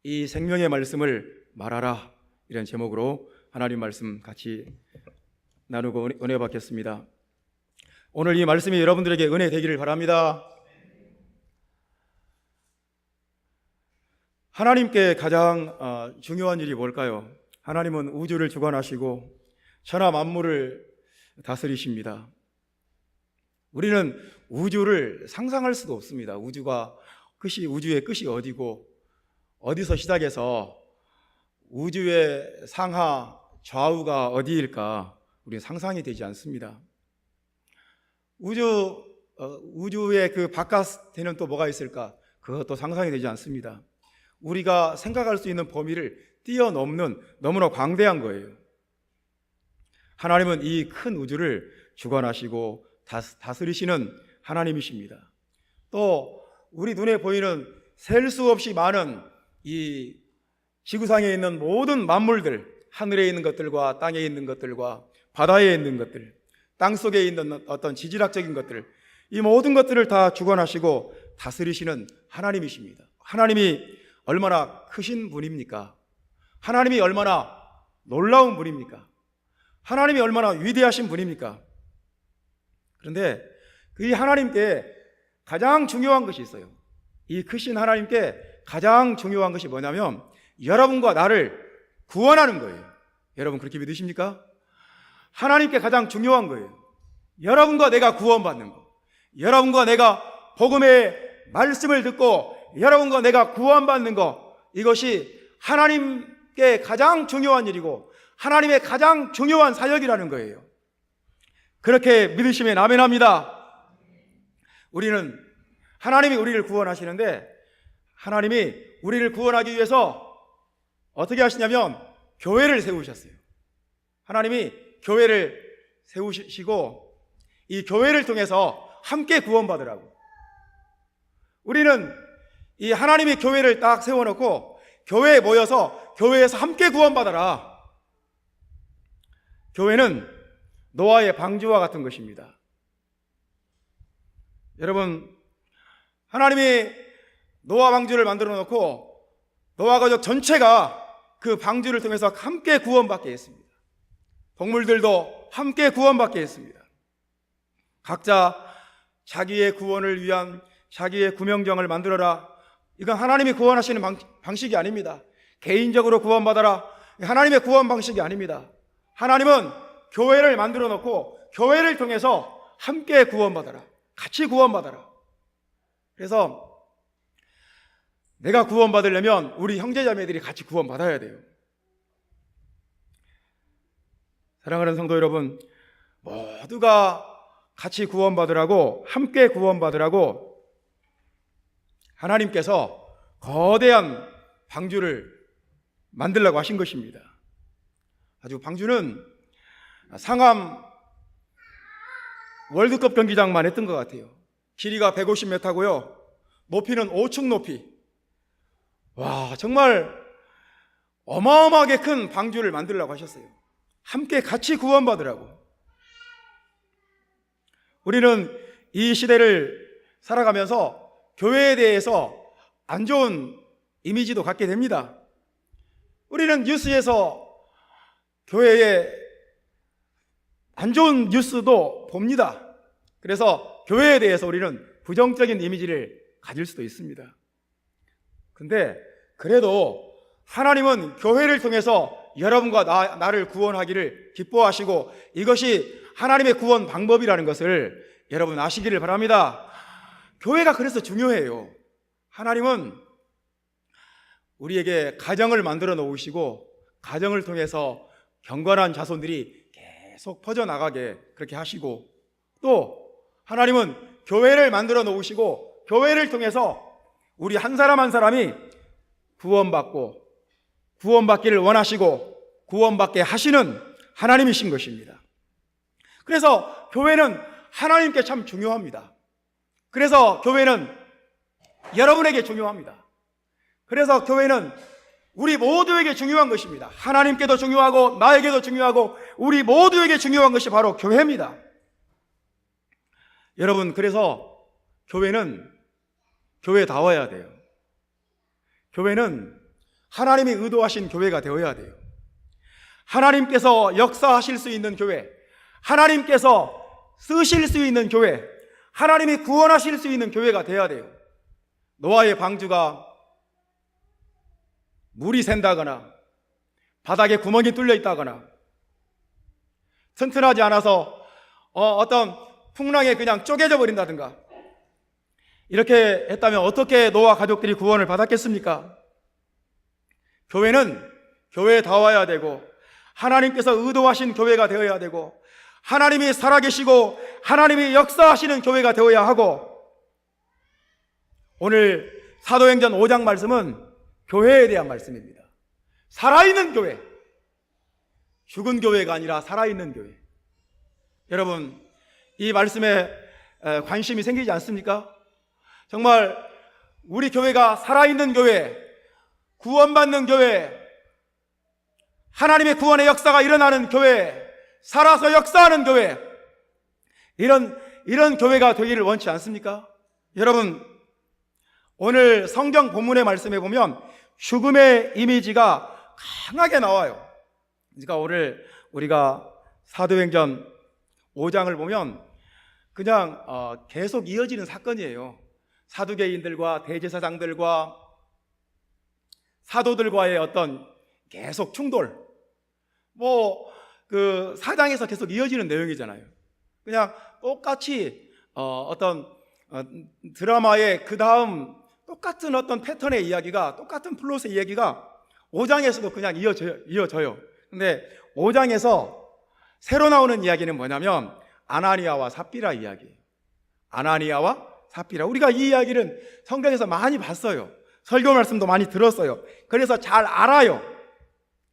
이 생명의 말씀을 말하라, 이런 제목으로 하나님 말씀 같이 나누고 은혜 받겠습니다. 오늘 이 말씀이 여러분들에게 은혜 되기를 바랍니다. 하나님께 가장 중요한 일이 뭘까요? 하나님은 우주를 주관하시고 천하 만물을 다스리십니다. 우리는 우주를 상상할 수도 없습니다. 우주의 끝이 어디고 어디서 시작해서 우주의 상하 좌우가 어디일까 우리는 상상이 되지 않습니다. 우주의 그 바깥에는 또 뭐가 있을까? 그것도 상상이 되지 않습니다. 우리가 생각할 수 있는 범위를 뛰어넘는 너무나 광대한 거예요. 하나님은 이 큰 우주를 주관하시고 다스리시는 하나님이십니다. 또 우리 눈에 보이는 셀 수 없이 많은 이 지구상에 있는 모든 만물들, 하늘에 있는 것들과 땅에 있는 것들과 바다에 있는 것들, 땅 속에 있는 어떤 지질학적인 것들, 이 모든 것들을 다 주관하시고 다스리시는 하나님이십니다. 하나님이 얼마나 크신 분입니까? 하나님이 얼마나 놀라운 분입니까? 하나님이 얼마나 위대하신 분입니까? 그런데 이 하나님께 가장 중요한 것이 있어요. 이 크신 하나님께 가장 중요한 것이 뭐냐면 여러분과 나를 구원하는 거예요. 여러분 그렇게 믿으십니까? 하나님께 가장 중요한 거예요. 여러분과 내가 구원받는 거, 여러분과 내가 복음의 말씀을 듣고 여러분과 내가 구원받는 거, 이것이 하나님께 가장 중요한 일이고 하나님의 가장 중요한 사역이라는 거예요. 그렇게 믿으시면 아멘합니다. 우리는 하나님이 우리를 구원하시는데 하나님이 우리를 구원하기 위해서 어떻게 하시냐면 교회를 세우셨어요. 하나님이 교회를 세우시고 이 교회를 통해서 함께 구원받으라고. 우리는 이 하나님의 교회를 딱 세워놓고 교회에 모여서 교회에서 함께 구원받아라. 교회는 노아의 방주와 같은 것입니다. 여러분, 하나님이 노아 방주를 만들어 놓고 노아 가족 전체가 그 방주를 통해서 함께 구원받게 했습니다. 동물들도 함께 구원받게 했습니다. 각자 자기의 구원을 위한 자기의 구명정을 만들어라. 이건 하나님이 구원하시는 방식이 아닙니다. 개인적으로 구원받아라. 하나님의 구원 방식이 아닙니다. 하나님은 교회를 만들어 놓고 교회를 통해서 함께 구원받아라. 같이 구원받아라. 그래서 내가 구원받으려면 우리 형제자매들이 같이 구원받아야 돼요. 사랑하는 성도 여러분, 모두가 같이 구원받으라고, 함께 구원받으라고 하나님께서 거대한 방주를 만들라고 하신 것입니다. 아주 방주는 상암 월드컵 경기장만 했던 것 같아요. 길이가 150m고요. 높이는 5층 높이. 와, 정말 어마어마하게 큰 방주를 만들려고 하셨어요. 함께 같이 구원받으라고. 우리는 이 시대를 살아가면서 교회에 대해서 안 좋은 이미지도 갖게 됩니다. 우리는 뉴스에서 교회에 안 좋은 뉴스도 봅니다. 그래서 교회에 대해서 우리는 부정적인 이미지를 가질 수도 있습니다. 근데 그래도 하나님은 교회를 통해서 여러분과 나를 구원하기를 기뻐하시고 이것이 하나님의 구원 방법이라는 것을 여러분 아시기를 바랍니다. 교회가 그래서 중요해요. 하나님은 우리에게 가정을 만들어 놓으시고 가정을 통해서 경건한 자손들이 계속 퍼져나가게 그렇게 하시고, 또 하나님은 교회를 만들어 놓으시고 교회를 통해서 우리 한 사람 한 사람이 구원받고 구원받기를 원하시고 구원받게 하시는 하나님이신 것입니다. 그래서 교회는 하나님께 참 중요합니다. 그래서 교회는 여러분에게 중요합니다. 그래서 교회는 우리 모두에게 중요한 것입니다. 하나님께도 중요하고 나에게도 중요하고 우리 모두에게 중요한 것이 바로 교회입니다. 여러분, 그래서 교회는 교회다워야 돼요. 교회는 하나님이 의도하신 교회가 되어야 돼요. 하나님께서 역사하실 수 있는 교회, 하나님께서 쓰실 수 있는 교회, 하나님이 구원하실 수 있는 교회가 되어야 돼요. 노아의 방주가 물이 샌다거나 바닥에 구멍이 뚫려 있다거나 튼튼하지 않아서 어떤 풍랑에 그냥 쪼개져 버린다든가 이렇게 했다면 어떻게 노아 가족들이 구원을 받았겠습니까? 교회는 교회다워야 되고 하나님께서 의도하신 교회가 되어야 되고 하나님이 살아계시고 하나님이 역사하시는 교회가 되어야 하고, 오늘 사도행전 5장 말씀은 교회에 대한 말씀입니다. 살아있는 교회, 죽은 교회가 아니라 살아있는 교회. 여러분, 이 말씀에 관심이 생기지 않습니까? 정말 우리 교회가 살아있는 교회, 구원받는 교회, 하나님의 구원의 역사가 일어나는 교회, 살아서 역사하는 교회, 이런 교회가 되기를 원치 않습니까? 여러분, 오늘 성경 본문의 말씀에 보면 죽음의 이미지가 강하게 나와요. 그러니까 오늘 우리가 사도행전 5장을 보면 그냥 계속 이어지는 사건이에요. 사두개인들과 대제사장들과 사도들과의 어떤 계속 충돌, 그 4장에서 계속 이어지는 내용이잖아요. 그냥 똑같이 어떤 드라마의 그 다음 똑같은 어떤 패턴의 이야기가, 똑같은 플롯의 이야기가 5장에서도 그냥 이어져요. 근데 5장에서 새로 나오는 이야기는 뭐냐면 아나니아와 삽비라 이야기예요. 아나니아와 삽비라. 우리가 이 이야기는 성경에서 많이 봤어요. 설교 말씀도 많이 들었어요. 그래서 잘 알아요.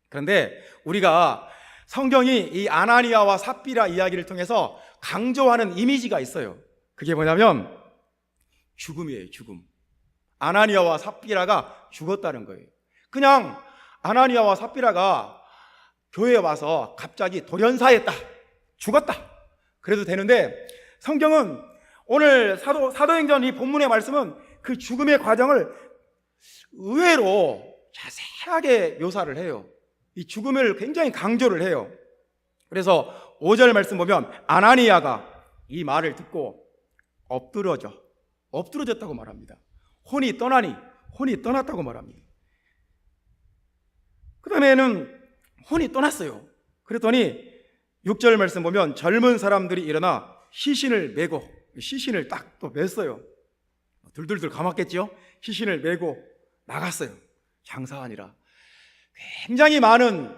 그런데 우리가 성경이 이 아나니아와 삽비라 이야기를 통해서 강조하는 이미지가 있어요. 그게 뭐냐면 죽음이에요. 죽음. 아나니아와 삽비라가 죽었다는 거예요. 그냥 아나니아와 삽비라가 교회에 와서 갑자기 돌연사했다, 죽었다, 그래도 되는데, 성경은 오늘 사도행전 이 본문의 말씀은 그 죽음의 과정을 의외로 자세하게 묘사를 해요. 이 죽음을 굉장히 강조를 해요. 그래서 5절 말씀 보면 아나니아가 이 말을 듣고 엎드러졌다고 말합니다. 혼이 떠나니, 혼이 떠났다고 말합니다. 그 다음에는 혼이 떠났어요. 그랬더니 6절 말씀 보면 젊은 사람들이 일어나 시신을 메고, 시신을 딱 또 맸어요. 둘둘둘 감았겠죠? 시신을 메고 나갔어요. 장사하니라. 굉장히 많은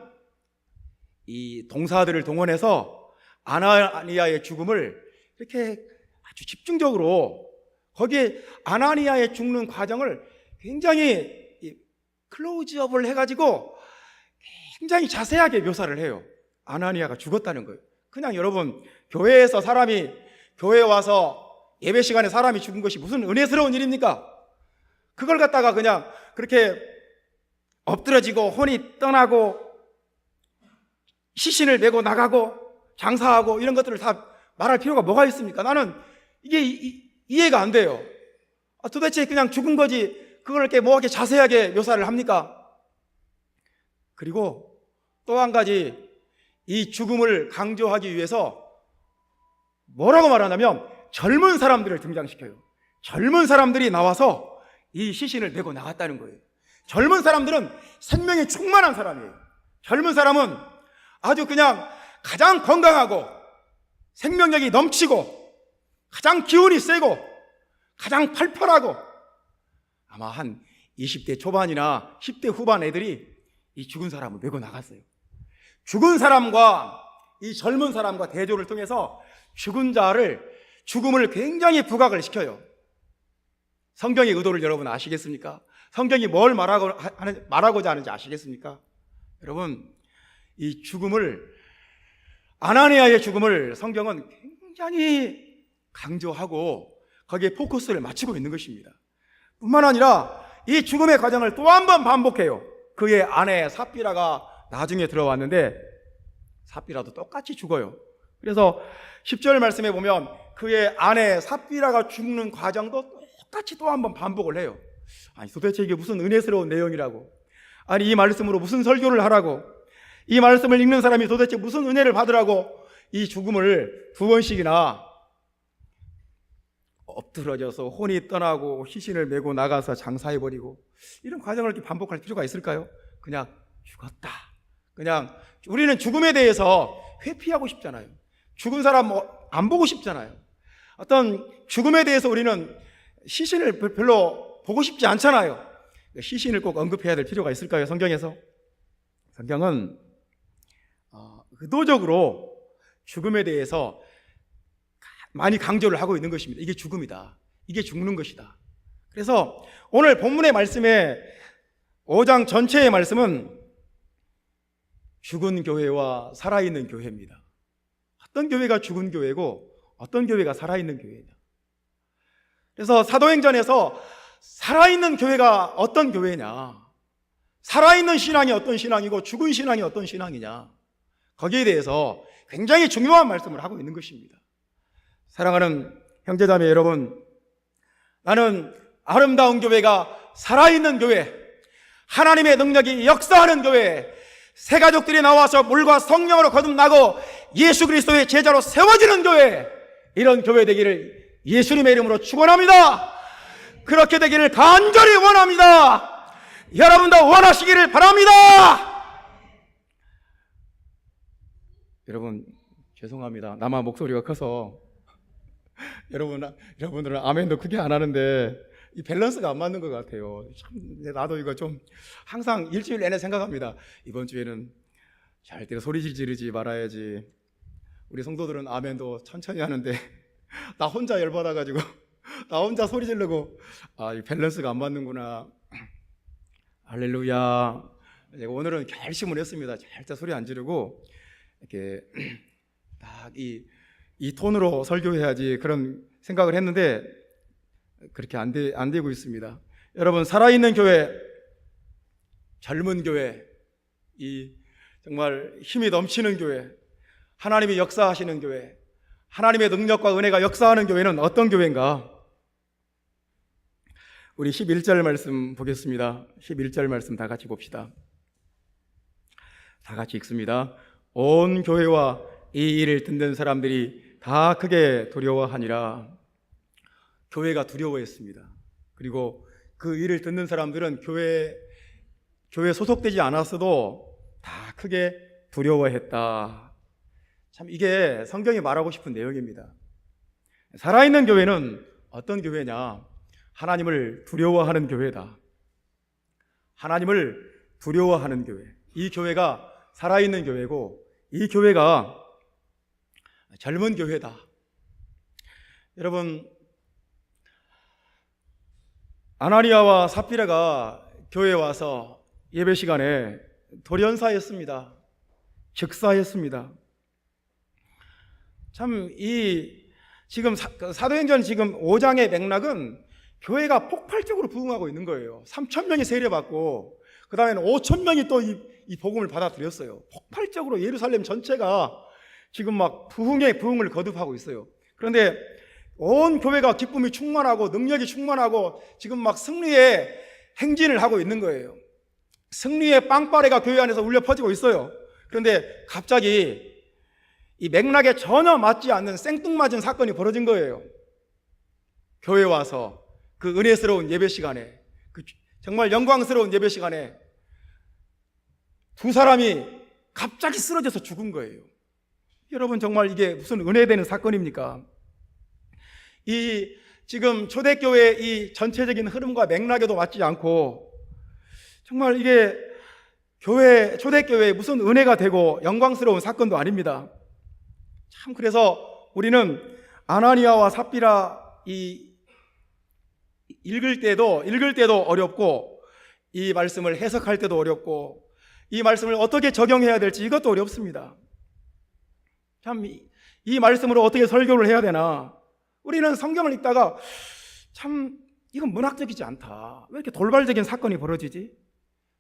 이 동사들을 동원해서 아나니아의 죽음을 이렇게 아주 집중적으로, 거기에 아나니아의 죽는 과정을 굉장히 클로즈업을 해가지고 굉장히 자세하게 묘사를 해요. 아나니아가 죽었다는 거예요. 그냥 여러분, 교회에서 사람이, 교회에 와서 예배 시간에 사람이 죽은 것이 무슨 은혜스러운 일입니까? 그걸 갖다가 그냥 그렇게 엎드러지고 혼이 떠나고 시신을 메고 나가고 장사하고 이런 것들을 다 말할 필요가 뭐가 있습니까? 나는 이게 이해가 안 돼요. 도대체 그냥 죽은 거지 그걸 이렇게 뭐 이렇게 자세하게 묘사를 합니까? 그리고 또 한 가지, 이 죽음을 강조하기 위해서 뭐라고 말하냐면 젊은 사람들을 등장시켜요. 젊은 사람들이 나와서 이 시신을 메고 나갔다는 거예요. 젊은 사람들은 생명이 충만한 사람이에요. 젊은 사람은 아주 그냥 가장 건강하고 생명력이 넘치고 가장 기운이 세고 가장 팔팔하고, 아마 한 20대 초반이나 10대 후반 애들이 이 죽은 사람을 메고 나갔어요. 죽은 사람과 이 젊은 사람과 대조를 통해서 죽음을 굉장히 부각을 시켜요. 성경의 의도를 여러분 아시겠습니까? 성경이 뭘 말하고자 하는지 아시겠습니까? 여러분, 이 죽음을, 아나니아의 죽음을 성경은 굉장히 강조하고 거기에 포커스를 맞추고 있는 것입니다. 뿐만 아니라 이 죽음의 과정을 또 한 번 반복해요. 그의 아내 삽비라가 나중에 들어왔는데 삽비라도 똑같이 죽어요. 그래서 10절 말씀에 보면 그의 아내 삽비라가 죽는 과정도 똑같이 또 한 번 반복을 해요. 아니 도대체 이게 무슨 은혜스러운 내용이라고. 아니 이 말씀으로 무슨 설교를 하라고, 이 말씀을 읽는 사람이 도대체 무슨 은혜를 받으라고 이 죽음을 2번씩이나 엎드러져서 혼이 떠나고 희신을 메고 나가서 장사해버리고, 이런 과정을 이렇게 반복할 필요가 있을까요? 그냥 죽었다. 그냥 우리는 죽음에 대해서 회피하고 싶잖아요. 죽은 사람 안 보고 싶잖아요. 어떤 죽음에 대해서 우리는 시신을 별로 보고 싶지 않잖아요. 시신을 꼭 언급해야 될 필요가 있을까요? 성경에서? 성경은 의도적으로 죽음에 대해서 많이 강조를 하고 있는 것입니다. 이게 죽음이다. 이게 죽는 것이다. 그래서 오늘 본문의 말씀에 5장 전체의 말씀은 죽은 교회와 살아있는 교회입니다. 어떤 교회가 죽은 교회고 어떤 교회가 살아있는 교회냐. 그래서 사도행전에서 살아있는 교회가 어떤 교회냐, 살아있는 신앙이 어떤 신앙이고 죽은 신앙이 어떤 신앙이냐, 거기에 대해서 굉장히 중요한 말씀을 하고 있는 것입니다. 사랑하는 형제자매 여러분, 나는 아름다운 교회가 살아있는 교회, 하나님의 능력이 역사하는 교회, 새 가족들이 나와서 물과 성령으로 거듭나고 예수 그리스도의 제자로 세워지는 교회, 이런 교회 되기를 예수님의 이름으로 축원합니다. 그렇게 되기를 간절히 원합니다. 여러분도 원하시기를 바랍니다. 여러분 죄송합니다. 나만 목소리가 커서 여러분들은 아멘도 크게 안 하는데 이 밸런스가 안 맞는 것 같아요. 참, 나도 이거 좀 항상 일주일 내내 생각합니다. 이번 주에는 절대로 소리 지르지 말아야지. 우리 성도들은 아멘도 천천히 하는데 나 혼자 열받아가지고 나 혼자 소리 지르고, 이 밸런스가 안 맞는구나. 할렐루야. 제가 오늘은 결심을 했습니다. 절대 소리 안 지르고 이렇게 딱 이 톤으로 설교해야지, 그런 생각을 했는데 그렇게 안 되고 있습니다. 여러분, 살아있는 교회, 젊은 교회, 이 정말 힘이 넘치는 교회, 하나님이 역사하시는 교회, 하나님의 능력과 은혜가 역사하는 교회는 어떤 교회인가? 우리 11절 말씀 보겠습니다. 11절 말씀 다 같이 봅시다. 다 같이 읽습니다. 온 교회와 이 일을 듣는 사람들이 다 크게 두려워하니라. 교회가 두려워했습니다. 그리고 그 일을 듣는 사람들은 교회에 소속되지 않았어도 다 크게 두려워했다. 참, 이게 성경이 말하고 싶은 내용입니다. 살아있는 교회는 어떤 교회냐? 하나님을 두려워하는 교회다. 하나님을 두려워하는 교회. 이 교회가 살아있는 교회고 이 교회가 젊은 교회다. 여러분, 아나니아와 삽비라가 교회에 와서 예배 시간에 돌연사했습니다. 즉사했습니다. 참, 지금 사도행전 지금 5장의 맥락은 교회가 폭발적으로 부흥하고 있는 거예요. 3,000명이 세례받고 그 다음에는 5,000명이 또 이 복음을 받아들였어요. 폭발적으로 예루살렘 전체가 지금 막 부흥을 거듭하고 있어요. 그런데 온 교회가 기쁨이 충만하고 능력이 충만하고 지금 막 승리의 행진을 하고 있는 거예요. 승리의 빵빠레가 교회 안에서 울려 퍼지고 있어요. 그런데 갑자기 이 맥락에 전혀 맞지 않는 생뚱맞은 사건이 벌어진 거예요. 교회에 와서 그 은혜스러운 예배 시간에, 그 정말 영광스러운 예배 시간에 두 사람이 갑자기 쓰러져서 죽은 거예요. 여러분, 정말 이게 무슨 은혜되는 사건입니까? 지금 초대교회의 이 전체적인 흐름과 맥락에도 맞지 않고 정말 이게 초대교회에 무슨 은혜가 되고 영광스러운 사건도 아닙니다. 참, 그래서 우리는 아나니아와 삽비라 읽을 때도 어렵고 이 말씀을 해석할 때도 어렵고 이 말씀을 어떻게 적용해야 될지 이것도 어렵습니다. 참, 이 말씀으로 어떻게 설교를 해야 되나? 우리는 성경을 읽다가 참 이건 문학적이지 않다. 왜 이렇게 돌발적인 사건이 벌어지지?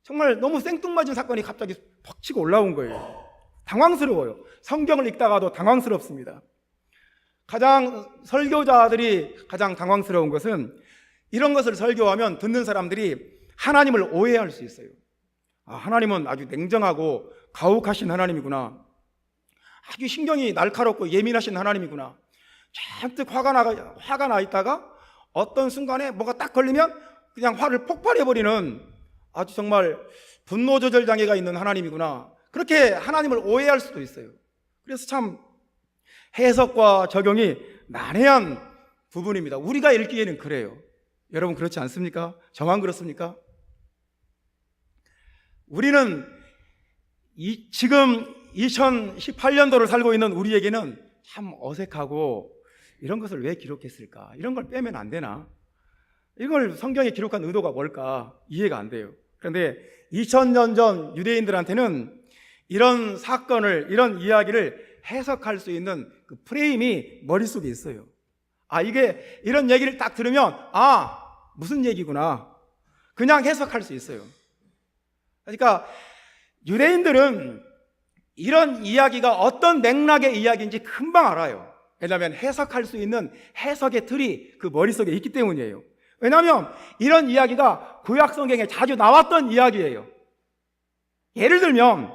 정말 너무 생뚱맞은 사건이 갑자기 퍽 치고 올라온 거예요. 당황스러워요. 성경을 읽다가도 당황스럽습니다. 설교자들이 가장 당황스러운 것은 이런 것을 설교하면 듣는 사람들이 하나님을 오해할 수 있어요. 하나님은 아주 냉정하고 가혹하신 하나님이구나. 아주 신경이 날카롭고 예민하신 하나님이구나. 잔뜩 화가 나 있다가 어떤 순간에 뭐가 딱 걸리면 그냥 화를 폭발해버리는 아주 정말 분노 조절 장애가 있는 하나님이구나. 그렇게 하나님을 오해할 수도 있어요. 그래서 참 해석과 적용이 난해한 부분입니다. 우리가 읽기에는 그래요. 여러분 그렇지 않습니까? 저만 그렇습니까? 우리는 지금 2018년도를 살고 있는 우리에게는 참 어색하고 이런 것을 왜 기록했을까? 이런 걸 빼면 안 되나? 이걸 성경에 기록한 의도가 뭘까? 이해가 안 돼요. 그런데 2000년 전 유대인들한테는 이런 사건을, 이런 이야기를 해석할 수 있는 그 프레임이 머릿속에 있어요. 이게 이런 얘기를 딱 들으면 무슨 얘기구나. 그냥 해석할 수 있어요. 그러니까 유대인들은 이런 이야기가 어떤 맥락의 이야기인지 금방 알아요. 왜냐하면 해석할 수 있는 해석의 틀이 그 머릿속에 있기 때문이에요. 왜냐하면 이런 이야기가 구약 성경에 자주 나왔던 이야기예요. 예를 들면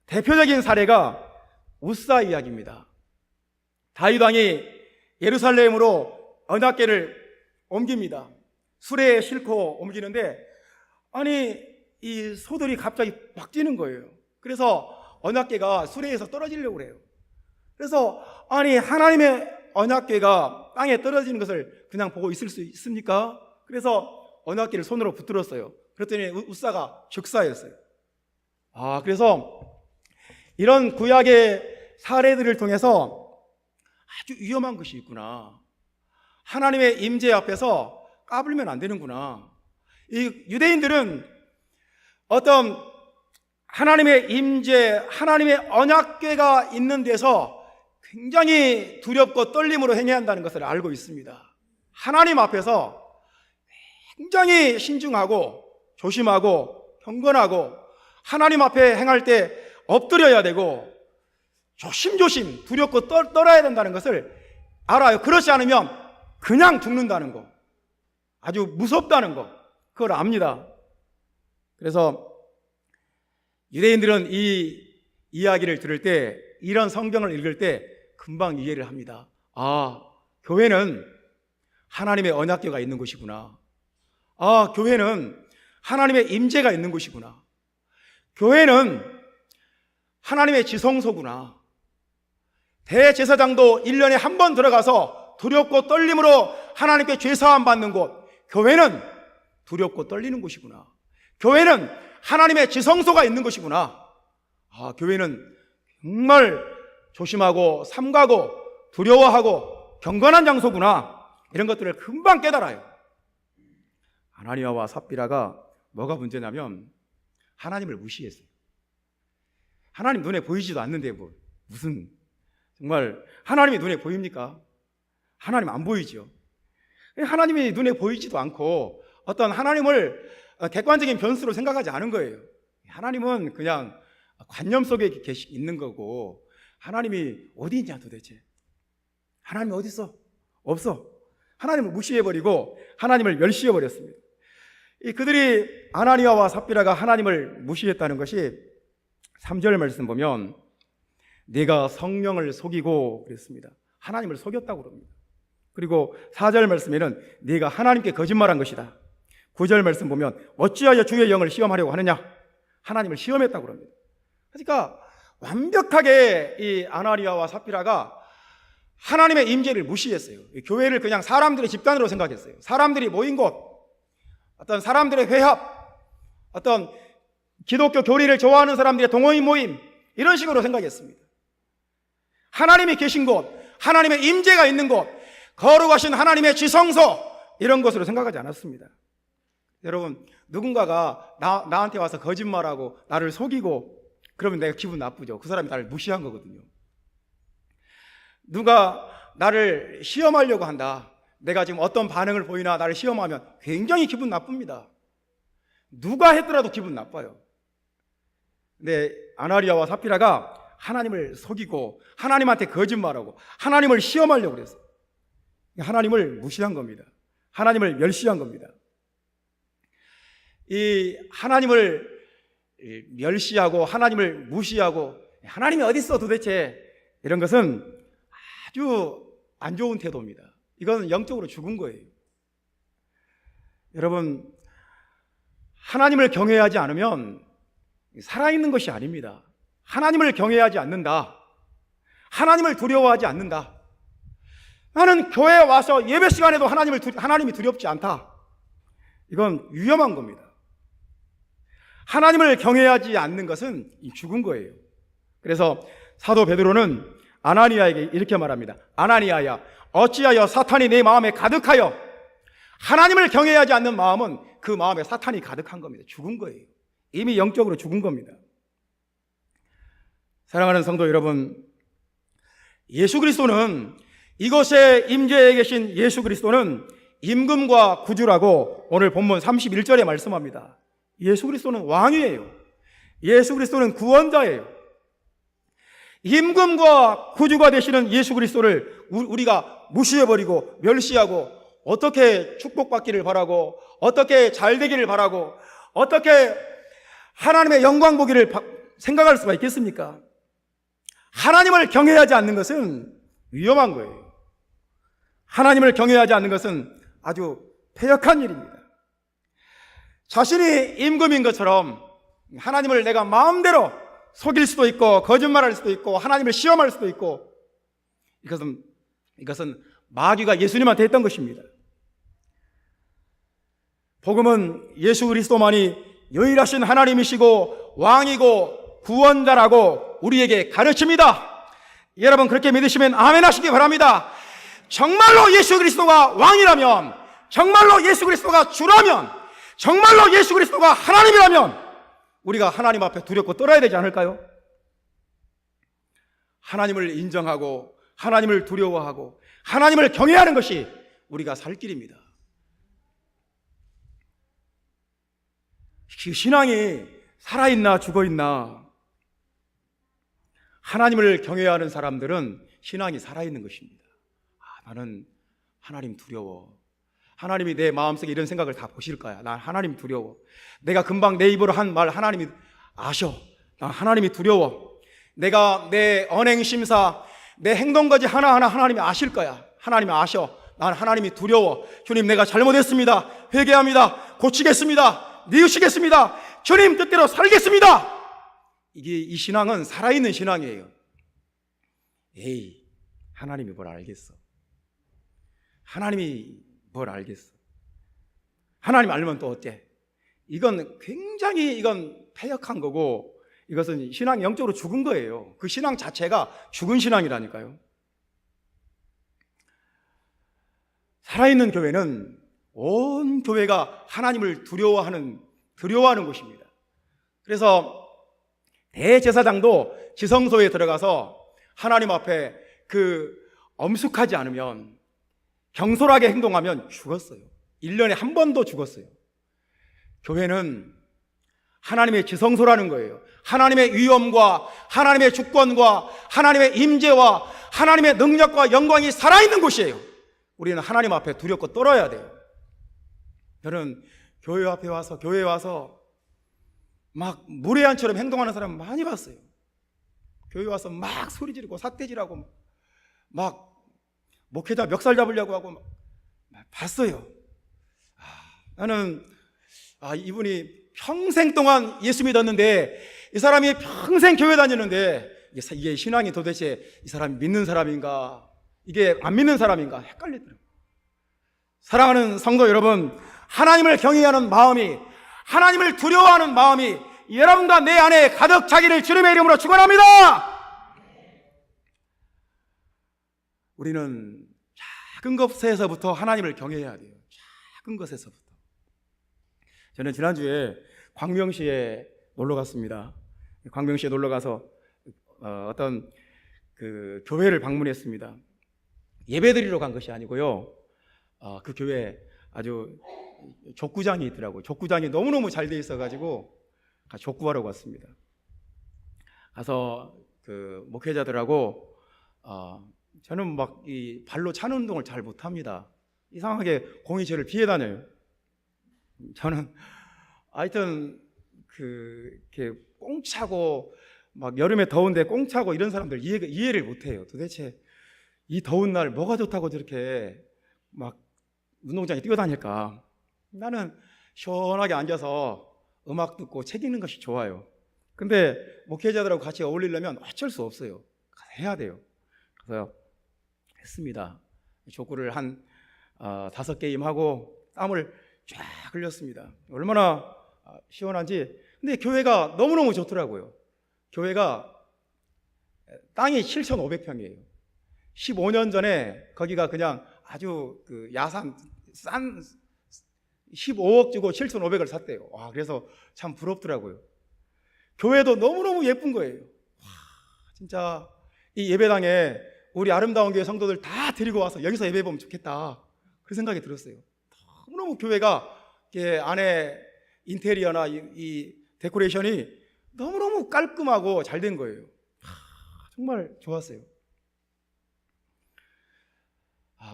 대표적인 사례가 우사 이야기입니다. 다윗 왕이 예루살렘으로 언약궤를 옮깁니다. 수레에 싣고 옮기는데 이 소들이 갑자기 막 뛰는 거예요. 그래서 언약궤가 수레에서 떨어지려고 그래요. 그래서 하나님의 언약궤가 땅에 떨어지는 것을 그냥 보고 있을 수 있습니까? 그래서 언약궤를 손으로 붙들었어요. 그랬더니 우사가 즉사였어요. 그래서 이런 구약의 사례들을 통해서 아주 위험한 것이 있구나. 하나님의 임재 앞에서 까불면 안 되는구나. 이 유대인들은 어떤 하나님의 임재, 하나님의 언약궤가 있는 데서 굉장히 두렵고 떨림으로 행해야 한다는 것을 알고 있습니다. 하나님 앞에서 굉장히 신중하고 조심하고 경건하고 하나님 앞에 행할 때 엎드려야 되고 조심조심 두렵고 떨어야 된다는 것을 알아요. 그렇지 않으면 그냥 죽는다는 거, 아주 무섭다는 거, 그걸 압니다. 그래서 유대인들은 이 이야기를 들을 때, 이런 성경을 읽을 때 금방 이해를 합니다. 교회는 하나님의 언약궤가 있는 곳이구나. 교회는 하나님의 임재가 있는 곳이구나. 교회는 하나님의 지성소구나. 대제사장도 1년에 한 번 들어가서 두렵고 떨림으로 하나님께 죄사함 받는 곳, 교회는 두렵고 떨리는 곳이구나. 교회는 하나님의 지성소가 있는 곳이구나. 교회는 정말 조심하고 삼가고 두려워하고 경건한 장소구나. 이런 것들을 금방 깨달아요. 아나니아와 삽비라가 뭐가 문제냐면 하나님을 무시했어요. 하나님 눈에 보이지도 않는데 무슨 정말 하나님이 눈에 보입니까? 하나님 안 보이죠. 하나님이 눈에 보이지도 않고 어떤 하나님을 객관적인 변수로 생각하지 않은 거예요. 하나님은 그냥 관념 속에 있는 거고, 하나님이 어디 있냐 도대체. 하나님이 어디 있어? 없어. 하나님을 무시해버리고 하나님을 멸시해버렸습니다. 그들이 아나니아와 삽비라가 하나님을 무시했다는 것이 3절 말씀 보면 네가 성령을 속이고 그랬습니다. 하나님을 속였다고 그럽니다. 그리고 4절 말씀에는 네가 하나님께 거짓말한 것이다. 9절 말씀 보면 어찌하여 주의 영을 시험하려고 하느냐. 하나님을 시험했다고 그럽니다. 그러니까 완벽하게 이 아나니아와 삽비라가 하나님의 임재를 무시했어요. 교회를 그냥 사람들의 집단으로 생각했어요. 사람들이 모인 곳, 어떤 사람들의 회합, 어떤 기독교 교리를 좋아하는 사람들의 동호인 모임, 이런 식으로 생각했습니다. 하나님이 계신 곳, 하나님의 임재가 있는 곳, 거룩하신 하나님의 지성소, 이런 것으로 생각하지 않았습니다. 여러분, 누군가가 나한테 와서 거짓말하고 나를 속이고 그러면 내가 기분 나쁘죠. 그 사람이 나를 무시한 거거든요. 누가 나를 시험하려고 한다. 내가 지금 어떤 반응을 보이나 나를 시험하면 굉장히 기분 나쁩니다. 누가 했더라도 기분 나빠요. 근데 아나니아와 삽비라가 하나님을 속이고 하나님한테 거짓말하고 하나님을 시험하려고 그랬어요. 하나님을 무시한 겁니다. 하나님을 멸시한 겁니다. 이 하나님을 멸시하고 하나님을 무시하고 하나님이 어디 있어 도대체, 이런 것은 아주 안 좋은 태도입니다. 이건 영적으로 죽은 거예요. 여러분, 하나님을 경외하지 않으면 살아있는 것이 아닙니다. 하나님을 경외하지 않는다, 하나님을 두려워하지 않는다, 나는 교회에 와서 예배 시간에도 하나님이 두렵지 않다, 이건 위험한 겁니다. 하나님을 경외하지 않는 것은 죽은 거예요. 그래서 사도 베드로는 아나니아에게 이렇게 말합니다. 아나니아야, 어찌하여 사탄이 내 마음에 가득하여. 하나님을 경외하지 않는 마음은 그 마음에 사탄이 가득한 겁니다. 죽은 거예요. 이미 영적으로 죽은 겁니다. 사랑하는 성도 여러분, 예수 그리스도는, 이곳에 임재해 계신 예수 그리스도는 임금과 구주라고 오늘 본문 31절에 말씀합니다. 예수 그리스도는 왕이에요. 예수 그리스도는 구원자예요. 임금과 구주가 되시는 예수 그리스도를 우리가 무시해버리고 멸시하고 어떻게 축복받기를 바라고 어떻게 잘 되기를 바라고 어떻게 하나님의 영광 보기를 생각할 수가 있겠습니까? 하나님을 경외하지 않는 것은 위험한 거예요. 하나님을 경외하지 않는 것은 아주 패역한 일입니다. 자신이 임금인 것처럼 하나님을 내가 마음대로 속일 수도 있고 거짓말할 수도 있고 하나님을 시험할 수도 있고, 이것은 마귀가 예수님한테 했던 것입니다. 복음은 예수 그리스도만이 유일하신 하나님이시고 왕이고 구원자라고 우리에게 가르칩니다. 여러분, 그렇게 믿으시면 아멘 하시기 바랍니다. 정말로 예수 그리스도가 왕이라면, 정말로 예수 그리스도가 주라면, 정말로 예수 그리스도가 하나님이라면 우리가 하나님 앞에 두렵고 떨어야 되지 않을까요? 하나님을 인정하고 하나님을 두려워하고 하나님을 경외하는 것이 우리가 살 길입니다. 신앙이 살아있나 죽어있나, 하나님을 경외하는 사람들은 신앙이 살아있는 것입니다. 나는 하나님 두려워. 하나님이 내 마음속에 이런 생각을 다 보실까요? 난 하나님 두려워. 내가 금방 내 입으로 한 말 하나님이 아셔. 난 하나님이 두려워. 내가 내 언행심사, 내 행동까지 하나하나 하나님이 아실 거야. 하나님이 아셔. 난 하나님이 두려워. 주님, 내가 잘못했습니다. 회개합니다. 고치겠습니다. 뉘우치겠습니다. 주님 뜻대로 살겠습니다. 이 신앙은 살아있는 신앙이에요. 에이, 하나님이 뭘 알겠어. 하나님이 뭘 알겠어. 하나님 알면 또 어때? 이건 굉장히 패역한 거고, 이것은 신앙이 영적으로 죽은 거예요. 그 신앙 자체가 죽은 신앙이라니까요. 살아있는 교회는 온 교회가 하나님을 두려워하는 곳입니다. 그래서 대제사장도 지성소에 들어가서 하나님 앞에 엄숙하지 않으면, 경솔하게 행동하면 죽었어요. 1년에 한 번도 죽었어요. 교회는 하나님의 지성소라는 거예요. 하나님의 위엄과 하나님의 주권과 하나님의 임재와 하나님의 능력과 영광이 살아있는 곳이에요. 우리는 하나님 앞에 두렵고 떨어야 돼요. 저는 교회에 와서 막 무례한처럼 행동하는 사람 많이 봤어요. 교회 와서 막 소리 지르고 삿대질하고 막 목회자 멱살 잡으려고 하고 막 봤어요. 나는 이분이 평생 동안 예수 믿었는데, 이 사람이 평생 교회 다니는데 이게 신앙이 도대체 이 사람이 믿는 사람인가, 이게 안 믿는 사람인가 헷갈리더라고요. 사랑하는 성도 여러분, 하나님을 경외하는 마음이, 하나님을 두려워하는 마음이 여러분과 내 안에 가득 차기를 주님의 이름으로 축원합니다. 우리는 작은 것에서부터 하나님을 경외해야 돼요. 작은 것에서부터. 저는 지난주에 광명시에 놀러 갔습니다. 광명시에 놀러 가서 어떤 교회를 방문했습니다. 예배드리러 간 것이 아니고요. 그 교회에 아주 족구장이 있더라고요. 족구장이 너무너무 잘 돼 있어가지고 족구하러 갔습니다. 가서 목회자들하고 저는 막 이 발로 차는 운동을 잘 못합니다. 이상하게 공이 저를 피해 다녀요. 저는 하여튼 이렇게 꽁 차고 막 여름에 더운데 꽁 차고 이런 사람들 이해를 못해요. 도대체 이 더운 날 뭐가 좋다고 저렇게 막 운동장에 뛰어다닐까? 나는 시원하게 앉아서 음악 듣고 책 읽는 것이 좋아요. 근데 목회자들하고 같이 어울리려면 어쩔 수 없어요. 해야 돼요. 그래서 했습니다. 족구를 한 5게임 하고 땀을 쫙 흘렸습니다. 얼마나 시원한지. 근데 교회가 너무너무 좋더라고요. 교회가 땅이 7,500평이에요. 15년 전에 거기가 그냥 아주 야산 싼 15억 주고 7,500을 샀대요. 와, 그래서 참 부럽더라고요. 교회도 너무너무 예쁜 거예요. 와, 진짜 이 예배당에 우리 아름다운 교회 성도들 다 데리고 와서 여기서 예배 보면 좋겠다, 그 생각이 들었어요. 너무너무 교회가 안에 인테리어나 이 데코레이션이 너무너무 깔끔하고 잘 된 거예요. 정말 좋았어요.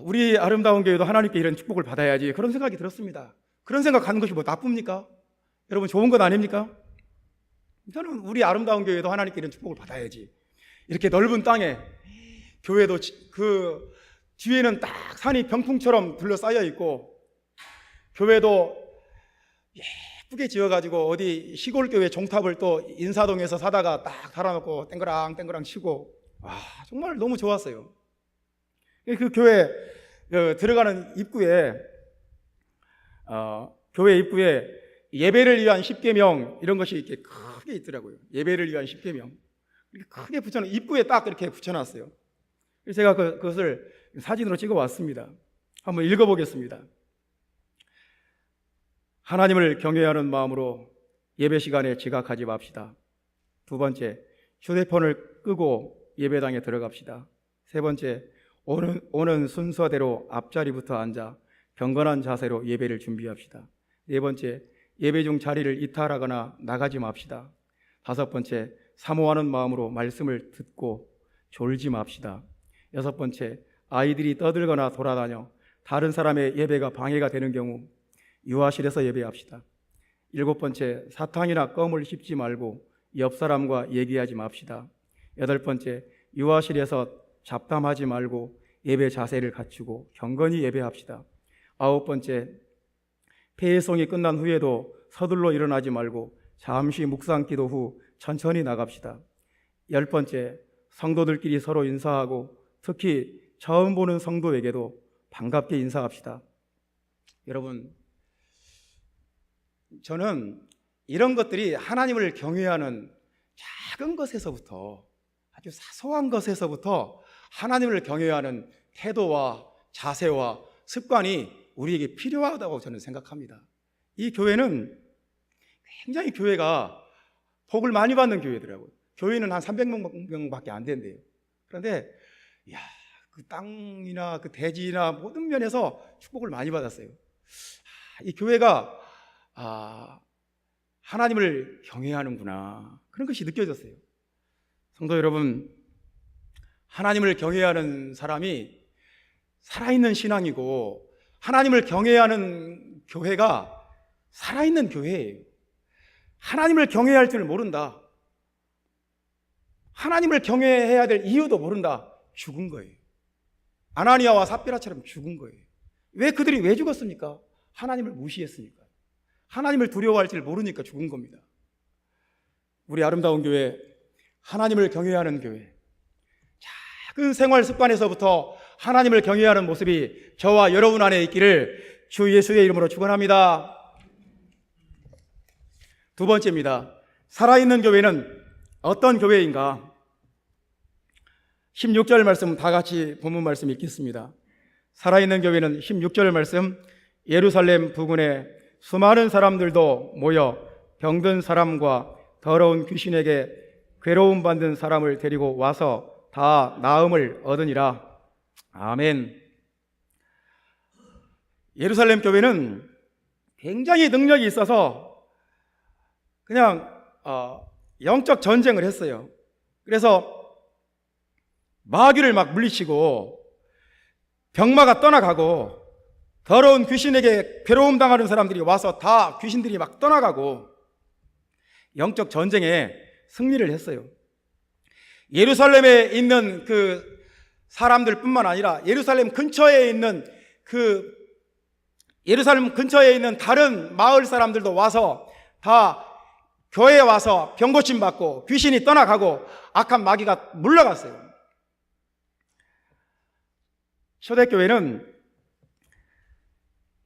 우리 아름다운 교회도 하나님께 이런 축복을 받아야지, 그런 생각이 들었습니다. 그런 생각하는 것이 뭐 나쁩니까? 여러분, 좋은 것 아닙니까? 저는 우리 아름다운 교회도 하나님께 이런 축복을 받아야지. 이렇게 넓은 땅에 교회도 그 뒤에는 딱 산이 병풍처럼 둘러싸여 있고, 교회도 예쁘게 지어가지고 어디 시골 교회 종탑을 또 인사동에서 사다가 딱 달아놓고 땡그랑 땡그랑 치고, 와, 정말 너무 좋았어요. 그 교회 들어가는 입구에 교회 입구에 예배를 위한 10계명 이런 것이 이렇게 크게 있더라고요. 예배를 위한 10계명 이렇게 크게 붙여놓은 입구에 딱 이렇게 붙여놨어요. 그래서 제가 그것을 사진으로 찍어 왔습니다. 한번 읽어보겠습니다. 하나님을 경외하는 마음으로 예배 시간에 지각하지 맙시다. 두 번째, 휴대폰을 끄고 예배당에 들어갑시다. 세 번째, 오는 순서대로 앞자리부터 앉아 경건한 자세로 예배를 준비합시다. 네 번째, 예배 중 자리를 이탈하거나 나가지 맙시다. 다섯 번째, 사모하는 마음으로 말씀을 듣고 졸지 맙시다. 여섯 번째, 아이들이 떠들거나 돌아다녀 다른 사람의 예배가 방해가 되는 경우 유아실에서 예배합시다. 일곱 번째, 사탕이나 껌을 씹지 말고 옆 사람과 얘기하지 맙시다. 여덟 번째, 유아실에서 잡담하지 말고 예배 자세를 갖추고 경건히 예배합시다. 아홉 번째, 폐회송이 끝난 후에도 서둘러 일어나지 말고 잠시 묵상 기도 후 천천히 나갑시다. 열 번째, 성도들끼리 서로 인사하고 특히 처음 보는 성도에게도 반갑게 인사합시다. 여러분, 저는 이런 것들이 하나님을 경외하는 작은 것에서부터, 아주 사소한 것에서부터 하나님을 경외하는 태도와 자세와 습관이 우리에게 필요하다고 저는 생각합니다. 이 교회는 굉장히 교회가 복을 많이 받는 교회더라고요. 교회는 한 300명밖에 안 된대요. 그런데 그 땅이나 그 대지나 모든 면에서 축복을 많이 받았어요. 이 교회가 하나님을 경외하는구나, 그런 것이 느껴졌어요. 성도 여러분, 하나님을 경외하는 사람이 살아있는 신앙이고, 하나님을 경외하는 교회가 살아있는 교회예요. 하나님을 경외할 줄 모른다, 하나님을 경외해야 될 이유도 모른다, 죽은 거예요. 아나니아와 삽비라처럼 죽은 거예요. 그들이 왜 죽었습니까? 하나님을 무시했으니까, 하나님을 두려워할 줄 모르니까 죽은 겁니다. 우리 아름다운 교회, 하나님을 경외하는 교회, 작은 생활 습관에서부터 하나님을 경외하는 모습이 저와 여러분 안에 있기를 주 예수의 이름으로 축원합니다. 두 번째입니다. 살아있는 교회는 어떤 교회인가? 16절 말씀 다 같이 본문 말씀 읽겠습니다. 살아있는 교회는 16절 말씀, 예루살렘 부근에 수많은 사람들도 모여 병든 사람과 더러운 귀신에게 괴로움 받는 사람을 데리고 와서 다 나음을 얻으니라. 아멘. 예루살렘 교회는 굉장히 능력이 있어서 그냥 영적 전쟁을 했어요. 그래서 마귀를 막 물리치고 병마가 떠나가고 더러운 귀신에게 괴로움 당하는 사람들이 와서 다 귀신들이 막 떠나가고 영적 전쟁에 승리를 했어요. 예루살렘에 있는 그 사람들뿐만 아니라 예루살렘 근처에 있는 다른 마을 사람들도 와서 다 교회에 와서 병고침 받고 귀신이 떠나가고 악한 마귀가 물러갔어요. 초대교회는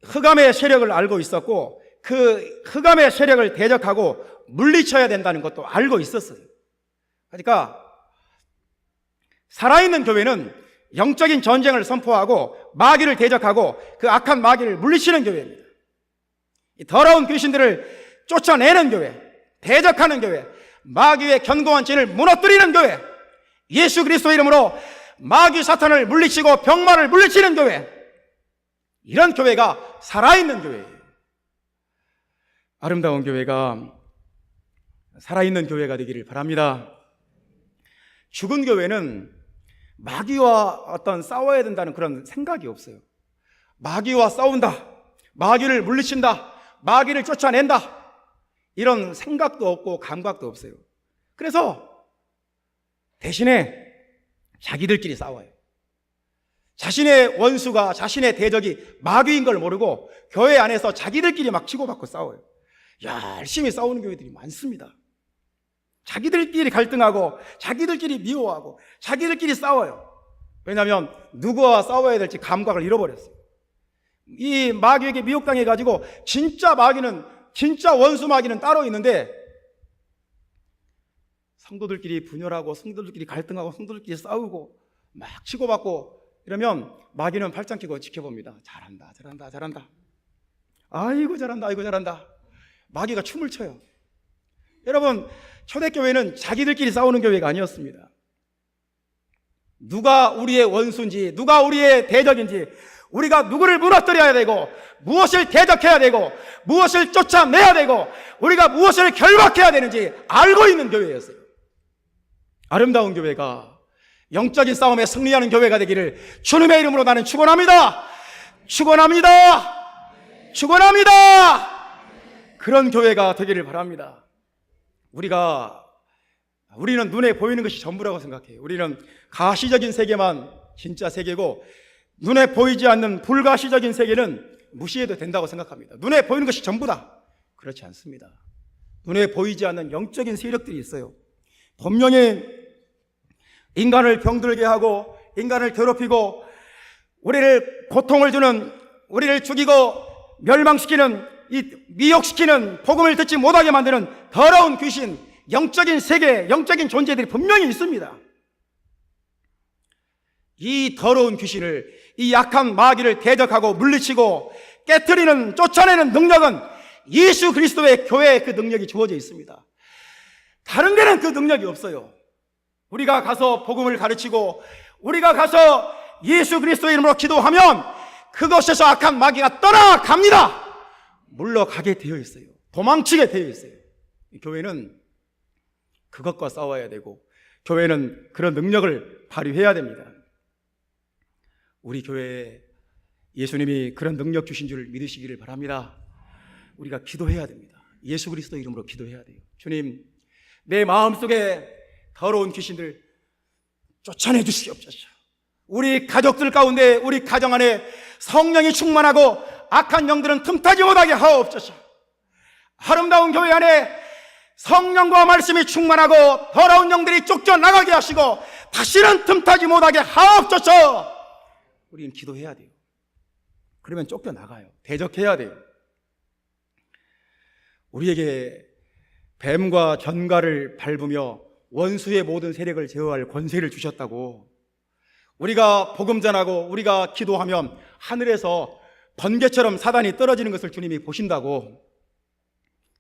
흑암의 세력을 알고 있었고 그 흑암의 세력을 대적하고 물리쳐야 된다는 것도 알고 있었어요. 그러니까 살아있는 교회는 영적인 전쟁을 선포하고 마귀를 대적하고 그 악한 마귀를 물리치는 교회입니다. 이 더러운 귀신들을 쫓아내는 교회, 대적하는 교회, 마귀의 견고한 진을 무너뜨리는 교회, 예수 그리스도 이름으로 마귀 사탄을 물리치고 병마를 물리치는 교회, 이런 교회가 살아있는 교회예요. 아름다운 교회가 살아있는 교회가 되기를 바랍니다. 죽은 교회는 마귀와 싸워야 된다는 그런 생각이 없어요. 마귀와 싸운다, 마귀를 물리친다, 마귀를 쫓아낸다, 이런 생각도 없고 감각도 없어요. 그래서 대신에 자기들끼리 싸워요. 자신의 원수가, 자신의 대적이 마귀인 걸 모르고 교회 안에서 자기들끼리 막 치고받고 싸워요. 열심히 싸우는 교회들이 많습니다. 자기들끼리 갈등하고 자기들끼리 미워하고 자기들끼리 싸워요. 왜냐하면 누구와 싸워야 될지 감각을 잃어버렸어요. 이 마귀에게 미혹당해가지고 진짜 원수 마귀는 따로 있는데 성도들끼리 분열하고 성도들끼리 갈등하고 성도들끼리 싸우고 막 치고받고 이러면 마귀는 팔짱 끼고 지켜봅니다. 잘한다. 아이고 잘한다. 마귀가 춤을 춰요. 여러분, 초대교회는 자기들끼리 싸우는 교회가 아니었습니다. 누가 우리의 원수인지, 누가 우리의 대적인지, 우리가 누구를 무너뜨려야 되고, 무엇을 대적해야 되고, 무엇을 쫓아내야 되고, 우리가 무엇을 결박해야 되는지 알고 있는 교회였어요. 아름다운 교회가 영적인 싸움에 승리하는 교회가 되기를 주님의 이름으로 나는 축원합니다. 그런 교회가 되기를 바랍니다. 우리는 눈에 보이는 것이 전부라고 생각해요. 우리는 가시적인 세계만 진짜 세계고 눈에 보이지 않는 불가시적인 세계는 무시해도 된다고 생각합니다. 눈에 보이는 것이 전부다. 그렇지 않습니다. 눈에 보이지 않는 영적인 세력들이 있어요. 분명히 인간을 병들게 하고 인간을 괴롭히고 우리를 고통을 주는, 우리를 죽이고 멸망시키는, 미혹시키는, 복음을 듣지 못하게 만드는 더러운 귀신, 영적인 세계, 영적인 존재들이 분명히 있습니다. 이 더러운 귀신을, 이 약한 마귀를 대적하고 물리치고 깨트리는, 쫓아내는 능력은 예수 그리스도의 교회에 그 능력이 주어져 있습니다. 다른 데는 그 능력이 없어요. 우리가 가서 복음을 가르치고 우리가 가서 예수 그리스도의 이름으로 기도하면 그것에서 악한 마귀가 떠나갑니다. 물러가게 되어 있어요. 도망치게 되어 있어요. 교회는 그것과 싸워야 되고 교회는 그런 능력을 발휘해야 됩니다. 우리 교회에 예수님이 그런 능력 주신 줄 믿으시기를 바랍니다. 우리가 기도해야 됩니다. 예수 그리스도 이름으로 기도해야 돼요. 주님, 내 마음속에 더러운 귀신들 쫓아내 주시옵소서. 우리 가족들 가운데, 우리 가정 안에 성령이 충만하고 악한 영들은 틈타지 못하게 하옵소서. 아름다운 교회 안에 성령과 말씀이 충만하고 더러운 영들이 쫓겨나가게 하시고 다시는 틈타지 못하게 하옵소서. 우리는 기도해야 돼요. 그러면 쫓겨나가요. 대적해야 돼요. 우리에게 뱀과 견과를 밟으며 원수의 모든 세력을 제어할 권세를 주셨다고. 우리가 복음 전하고 우리가 기도하면 하늘에서 번개처럼 사단이 떨어지는 것을 주님이 보신다고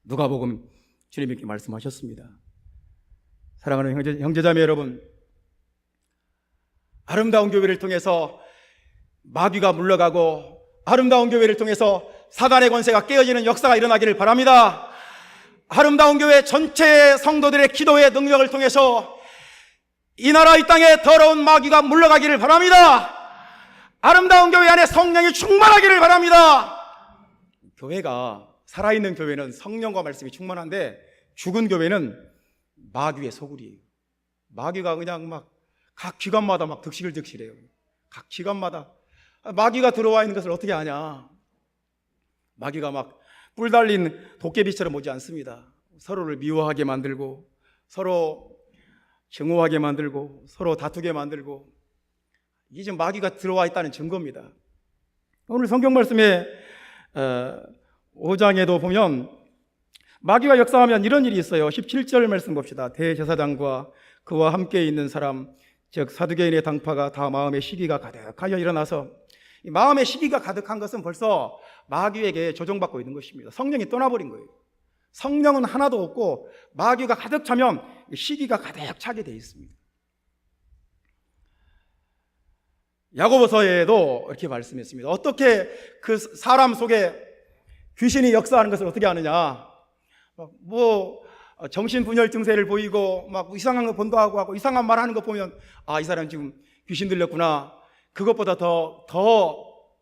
누가복음 주님이 이렇게 말씀하셨습니다. 사랑하는 형제자매 여러분, 아름다운 교회를 통해서 마귀가 물러가고 아름다운 교회를 통해서 사단의 권세가 깨어지는 역사가 일어나기를 바랍니다. 아름다운 교회 전체의 성도들의 기도의 능력을 통해서 이 나라 이 땅에 더러운 마귀가 물러가기를 바랍니다. 아름다운 교회 안에 성령이 충만하기를 바랍니다. 교회가, 살아있는 교회는 성령과 말씀이 충만한데 죽은 교회는 마귀의 소굴이에요. 마귀가 그냥 막 각 기관마다 막 득실해요. 각 기관마다 마귀가 들어와 있는 것을 어떻게 아냐? 마귀가 막 뿔 달린 도깨비처럼 오지 않습니다. 서로를 미워하게 만들고, 서로 증오하게 만들고, 서로 다투게 만들고, 이게 지금 마귀가 들어와 있다는 증거입니다. 오늘 성경 말씀에 5장에도 보면 마귀가 역사하면 이런 일이 있어요. 17절 말씀 봅시다. 대제사장과 그와 함께 있는 사람, 즉 사두개인의 당파가 다 마음에 시기가 가득하여 일어나서, 이 마음에 시기가 가득한 것은 벌써 마귀에게 조종받고 있는 것입니다. 성령이 떠나버린 거예요. 성령은 하나도 없고 마귀가 가득 차면 시기가 가득 차게 되어 있습니다. 야고보서에도 이렇게 말씀했습니다. 어떻게 그 사람 속에 귀신이 역사하는 것을 어떻게 아느냐? 정신분열 증세를 보이고 막 이상한 거 본다고 하고 이상한 말 하는 거 보면 이 사람 지금 귀신 들렸구나. 그것보다 더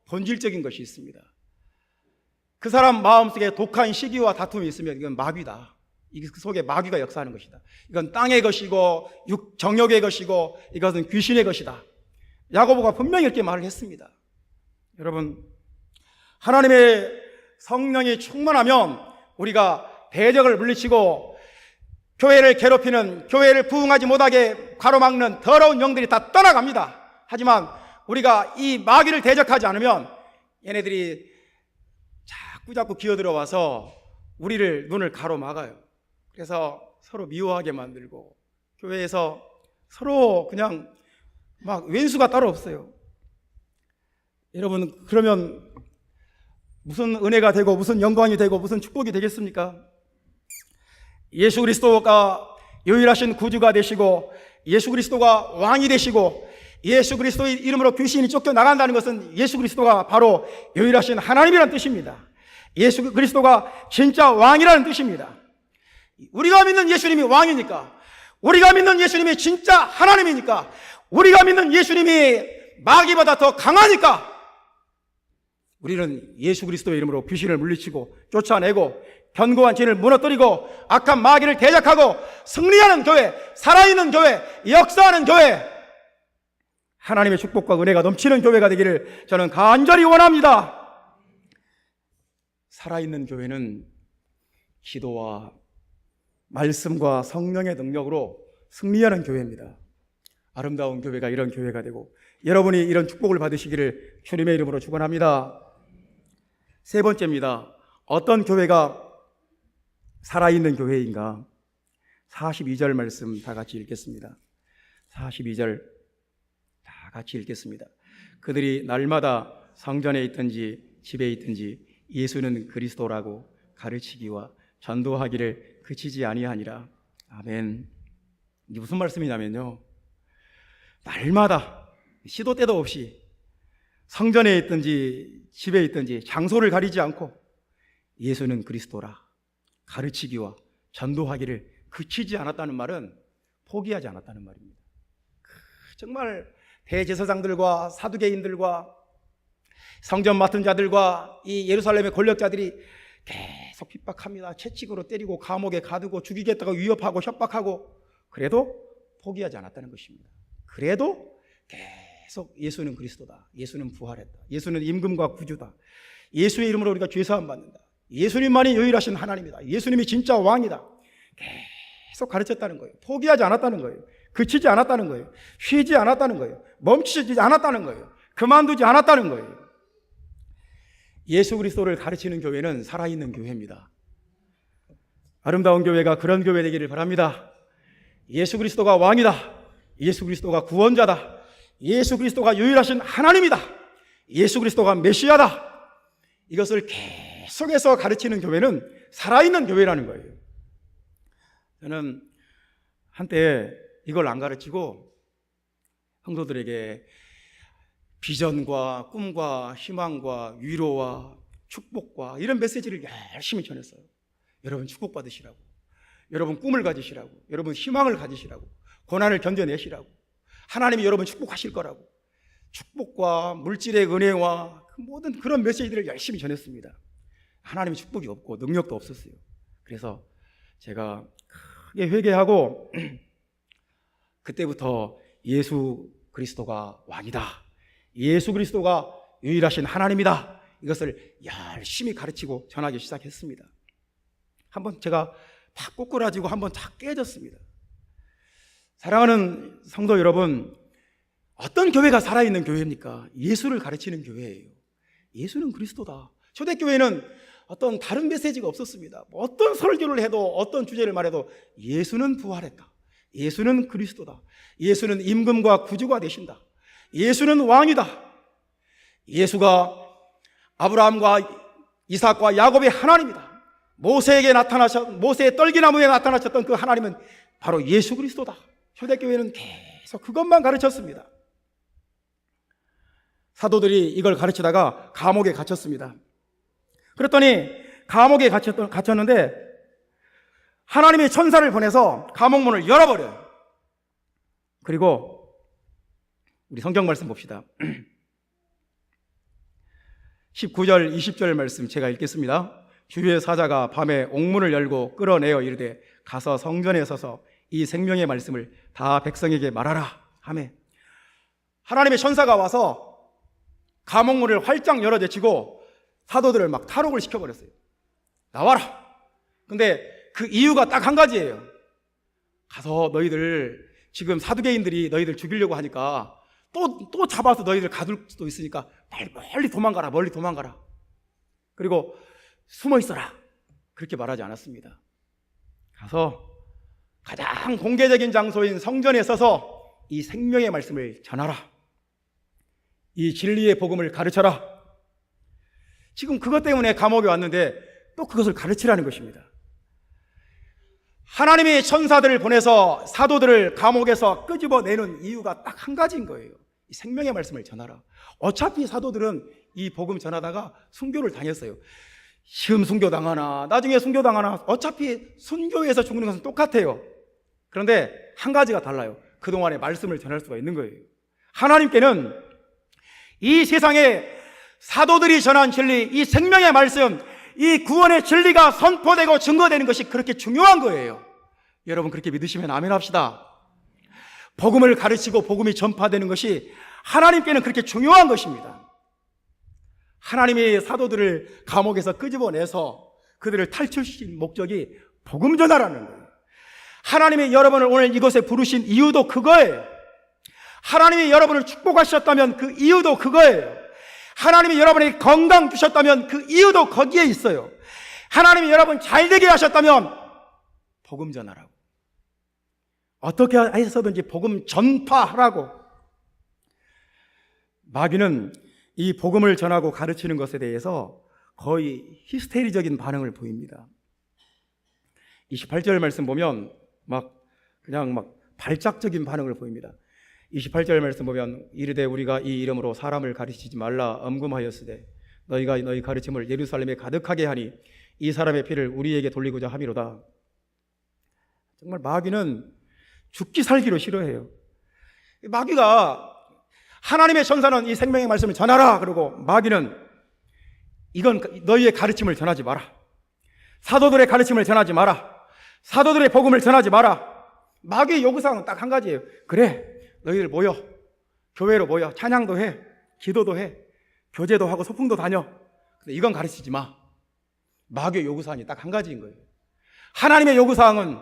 본질적인 것이 있습니다. 그 사람 마음속에 독한 시기와 다툼이 있으면 이건 마귀다. 그 속에 마귀가 역사하는 것이다. 이건 땅의 것이고 정욕의 것이고 이것은 귀신의 것이다. 야고보가 분명히 이렇게 말을 했습니다. 여러분, 하나님의 성령이 충만하면 우리가 대적을 물리치고 교회를 괴롭히는, 교회를 부흥하지 못하게 가로막는 더러운 영들이 다 떠나갑니다. 하지만 우리가 이 마귀를 대적하지 않으면 얘네들이 자꾸 기어들어와서 우리를 눈을 가로막아요. 그래서 서로 미워하게 만들고 교회에서 서로 그냥 막 왼수가 따로 없어요. 여러분, 그러면 무슨 은혜가 되고 무슨 영광이 되고 무슨 축복이 되겠습니까? 예수 그리스도가 유일하신 구주가 되시고 예수 그리스도가 왕이 되시고 예수 그리스도의 이름으로 귀신이 쫓겨나간다는 것은 예수 그리스도가 바로 유일하신 하나님이라는 뜻입니다. 예수 그리스도가 진짜 왕이라는 뜻입니다. 우리가 믿는 예수님이 왕이니까, 우리가 믿는 예수님이 진짜 하나님이니까, 우리가 믿는 예수님이 마귀보다 더 강하니까 우리는 예수 그리스도의 이름으로 귀신을 물리치고 쫓아내고 견고한 진을 무너뜨리고 악한 마귀를 대적하고 승리하는 교회, 살아있는 교회, 역사하는 교회, 하나님의 축복과 은혜가 넘치는 교회가 되기를 저는 간절히 원합니다. 살아있는 교회는 기도와 말씀과 성령의 능력으로 승리하는 교회입니다. 아름다운 교회가 이런 교회가 되고 여러분이 이런 축복을 받으시기를 주님의 이름으로 축원합니다. 세 번째입니다. 어떤 교회가 살아있는 교회인가? 42절 말씀 다 같이 읽겠습니다. 42절 다 같이 읽겠습니다. 그들이 날마다 성전에 있든지 집에 있든지 예수는 그리스도라고 가르치기와 전도하기를 그치지 아니하니라. 아멘. 이게 무슨 말씀이냐면요, 날마다 시도 때도 없이 성전에 있든지 집에 있든지 장소를 가리지 않고 예수는 그리스도라 가르치기와 전도하기를 그치지 않았다는 말은 포기하지 않았다는 말입니다. 정말 대제사장들과 사두개인들과 성전 맡은 자들과 이 예루살렘의 권력자들이 계속 핍박합니다. 채찍으로 때리고 감옥에 가두고 죽이겠다고 위협하고 협박하고, 그래도 포기하지 않았다는 것입니다. 그래도 계속 예수는 그리스도다, 예수는 부활했다, 예수는 임금과 구주다, 예수의 이름으로 우리가 죄사함 받는다, 예수님만이 유일하신 하나님이다, 예수님이 진짜 왕이다, 계속 가르쳤다는 거예요. 포기하지 않았다는 거예요. 그치지 않았다는 거예요. 쉬지 않았다는 거예요. 멈추지 않았다는 거예요. 그만두지 않았다는 거예요. 예수 그리스도를 가르치는 교회는 살아있는 교회입니다. 아름다운 교회가 그런 교회 되기를 바랍니다. 예수 그리스도가 왕이다, 예수 그리스도가 구원자다, 예수 그리스도가 유일하신 하나님이다, 예수 그리스도가 메시아다, 이것을 계속해서 가르치는 교회는 살아있는 교회라는 거예요. 저는 한때 이걸 안 가르치고 성도들에게 비전과 꿈과 희망과 위로와 축복과 이런 메시지를 열심히 전했어요. 여러분 축복받으시라고, 여러분 꿈을 가지시라고, 여러분 희망을 가지시라고, 고난을 견뎌내시라고, 하나님이 여러분 축복하실 거라고, 축복과 물질의 은혜와 그 모든 그런 메시지들을 열심히 전했습니다. 하나님의 축복이 없고 능력도 없었어요. 그래서 제가 크게 회개하고 그때부터 예수 그리스도가 왕이다, 예수 그리스도가 유일하신 하나님이다, 이것을 열심히 가르치고 전하기 시작했습니다. 한번 제가 다 꼬꾸라지고 한번 다 깨졌습니다. 사랑하는 성도 여러분, 어떤 교회가 살아있는 교회입니까? 예수를 가르치는 교회예요. 예수는 그리스도다. 초대교회는 어떤 다른 메시지가 없었습니다. 어떤 설교를 해도 어떤 주제를 말해도 예수는 부활했다, 예수는 그리스도다, 예수는 임금과 구주가 되신다, 예수는 왕이다, 예수가 아브라함과 이삭과 야곱의 하나님이다, 모세의 떨기나무에 나타나셨던 그 하나님은 바로 예수 그리스도다. 초대교회는 계속 그것만 가르쳤습니다. 사도들이 이걸 가르치다가 감옥에 갇혔습니다. 그랬더니 감옥에 갇혔는데 하나님이 천사를 보내서 감옥문을 열어버려요. 그리고 우리 성경 말씀 봅시다. 19절 20절 말씀 제가 읽겠습니다. 주의 사자가 밤에 옥문을 열고 끌어내어 이르되 가서 성전에 서서 이 생명의 말씀을 다 백성에게 말하라 하매, 하나님의 천사가 와서 감옥문을 활짝 열어제치고 사도들을 막 탈옥을 시켜버렸어요. 나와라. 근데 그 이유가 딱 한 가지예요. 가서 너희들 지금 사두개인들이 너희들 죽이려고 하니까 또 잡아서 너희들 가둘 수도 있으니까 멀리 도망가라, 멀리 도망가라. 그리고 숨어 있어라. 그렇게 말하지 않았습니다. 가서 가장 공개적인 장소인 성전에 서서 이 생명의 말씀을 전하라, 이 진리의 복음을 가르쳐라. 지금 그것 때문에 감옥에 왔는데 또 그것을 가르치라는 것입니다. 하나님이 천사들을 보내서 사도들을 감옥에서 끄집어내는 이유가 딱 한 가지인 거예요. 이 생명의 말씀을 전하라. 어차피 사도들은 이 복음 전하다가 순교를 당했어요. 시험 순교 당하나 나중에 순교 당하나 어차피 순교에서 죽는 것은 똑같아요. 그런데 한 가지가 달라요. 그동안의 말씀을 전할 수가 있는 거예요. 하나님께는 이 세상에 사도들이 전한 진리, 이 생명의 말씀, 이 구원의 진리가 선포되고 증거되는 것이 그렇게 중요한 거예요. 여러분 그렇게 믿으시면 아멘 합시다. 복음을 가르치고 복음이 전파되는 것이 하나님께는 그렇게 중요한 것입니다. 하나님이 사도들을 감옥에서 끄집어내서 그들을 탈출시킨 목적이 복음 전하라는 거예요. 하나님이 여러분을 오늘 이곳에 부르신 이유도 그거예요. 하나님이 여러분을 축복하셨다면 그 이유도 그거예요. 하나님이 여러분에게 건강 주셨다면 그 이유도 거기에 있어요. 하나님이 여러분 잘되게 하셨다면 복음 전하라고, 어떻게 해서든지 복음 전파하라고. 마귀는 이 복음을 전하고 가르치는 것에 대해서 거의 히스테리적인 반응을 보입니다. 28절 말씀 보면 그냥 발작적인 반응을 보입니다. 28절 말씀 보면 이르되 우리가 이 이름으로 사람을 가르치지 말라 엄금하였으되 너희가 너희 가르침을 예루살렘에 가득하게 하니 이 사람의 피를 우리에게 돌리고자 함이로다. 정말 마귀는 죽기 살기로 싫어해요. 마귀가 하나님의 천사는 이 생명의 말씀을 전하라 그러고, 마귀는 이건 너희의 가르침을 전하지 마라, 사도들의 가르침을 전하지 마라, 사도들의 복음을 전하지 마라. 마귀의 요구사항은 딱 한 가지예요. 그래, 너희들 모여, 교회로 모여, 찬양도 해, 기도도 해, 교제도 하고 소풍도 다녀. 근데 이건 가르치지 마. 마귀의 요구사항이 딱 한 가지인 거예요. 하나님의 요구사항은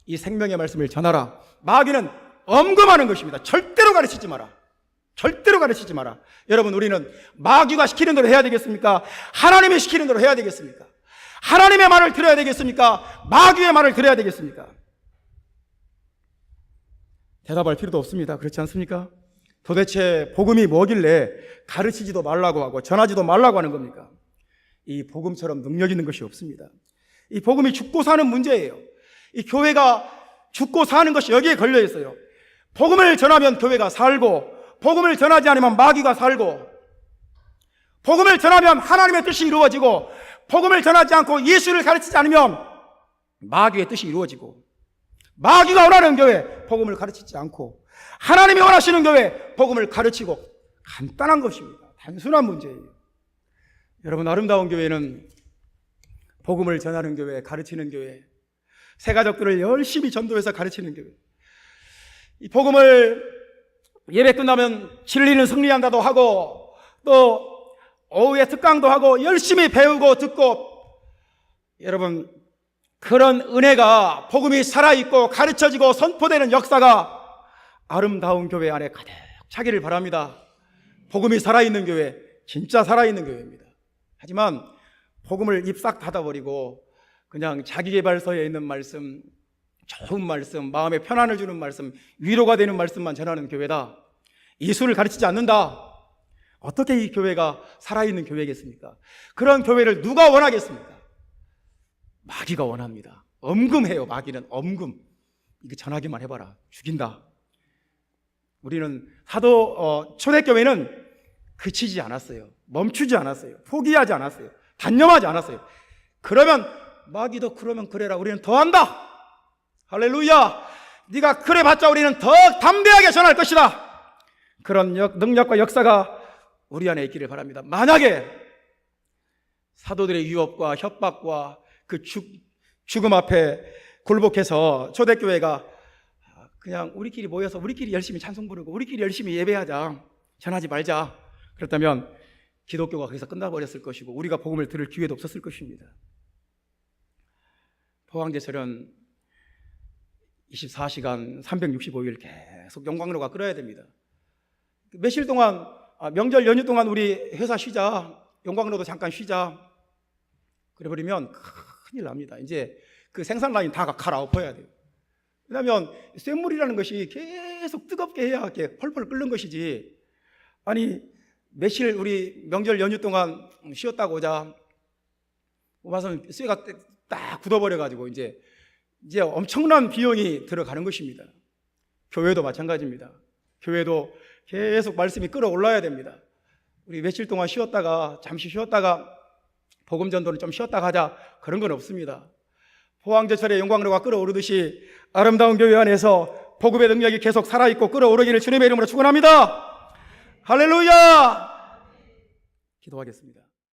이 생명의 말씀을 전하라. 마귀는 엄금하는 것입니다. 절대로 가르치지 마라. 절대로 가르치지 마라. 여러분, 우리는 마귀가 시키는 대로 해야 되겠습니까? 하나님이 시키는 대로 해야 되겠습니까? 하나님의 말을 들어야 되겠습니까? 마귀의 말을 들어야 되겠습니까? 대답할 필요도 없습니다. 그렇지 않습니까? 도대체 복음이 뭐길래 가르치지도 말라고 하고 전하지도 말라고 하는 겁니까? 이 복음처럼 능력 있는 것이 없습니다. 이 복음이 죽고 사는 문제예요. 이 교회가 죽고 사는 것이 여기에 걸려 있어요. 복음을 전하면 교회가 살고, 복음을 전하지 않으면 마귀가 살고, 복음을 전하면 하나님의 뜻이 이루어지고, 복음을 전하지 않고 예수를 가르치지 않으면 마귀의 뜻이 이루어지고, 마귀가 원하는 교회 복음을 가르치지 않고, 하나님이 원하시는 교회 복음을 가르치고 간단한 것입니다. 단순한 문제예요. 여러분, 아름다운 교회는 복음을 전하는 교회, 가르치는 교회, 새 가족들을 열심히 전도해서 가르치는 교회. 이 복음을 예배 끝나면 진리는 승리한다도 하고, 또 오후에 특강도 하고 열심히 배우고 듣고, 여러분, 그런 은혜가 복음이 살아있고 가르쳐지고 선포되는 역사가 아름다운 교회 안에 가득 차기를 바랍니다. 복음이 살아있는 교회, 진짜 살아있는 교회입니다. 하지만 복음을 입 싹 닫아버리고 그냥 자기계발서에 있는 말씀, 좋은 말씀, 마음에 편안을 주는 말씀, 위로가 되는 말씀만 전하는 교회다, 예수를 가르치지 않는다, 어떻게 이 교회가 살아있는 교회겠습니까? 그런 교회를 누가 원하겠습니까? 마귀가 원합니다. 엄금해요. 마귀는 엄금. 이거 전하기만 해봐라, 죽인다. 우리는 초대교회는 그치지 않았어요. 멈추지 않았어요. 포기하지 않았어요. 단념하지 않았어요. 그러면 마귀도 그러면 그래라, 우리는 더 한다. 할렐루야. 네가 그래 봤자 우리는 더 담대하게 전할 것이다. 그런 능력과 역사가 우리 안에 있기를 바랍니다. 만약에 사도들의 유업과 협박과 그 죽음 앞에 굴복해서 초대교회가 그냥 우리끼리 모여서 우리끼리 열심히 찬송 부르고 우리끼리 열심히 예배하자, 전하지 말자, 그렇다면 기독교가 거기서 끝나버렸을 것이고 우리가 복음을 들을 기회도 없었을 것입니다. 포항제철은 24시간 365일 계속 영광로가 끓어야 됩니다. 며칠 동안, 명절 연휴 동안 우리 회사 쉬자, 영광로도 잠깐 쉬자, 그래버리면 큰일 납니다. 이제 그 생산 라인 다 갈아엎어야 돼요. 왜냐하면 쇳물이라는 것이 계속 뜨겁게 해야 이렇게 펄펄 끓는 것이지, 아니 며칠 우리 명절 연휴 동안 쉬었다고 오자, 와서 쇠가 딱 굳어버려가지고 이제 엄청난 비용이 들어가는 것입니다. 교회도 마찬가지입니다. 교회도 계속 말씀이 끌어올라야 됩니다. 우리 며칠 동안 쉬었다가, 잠시 쉬었다가 복음 전도는 좀 쉬었다가 하자, 그런 건 없습니다. 포항제철의 영광로가 끌어오르듯이 아름다운 교회 안에서 복음의 능력이 계속 살아있고 끌어오르기를 주님의 이름으로 축원합니다. 할렐루야. 기도하겠습니다.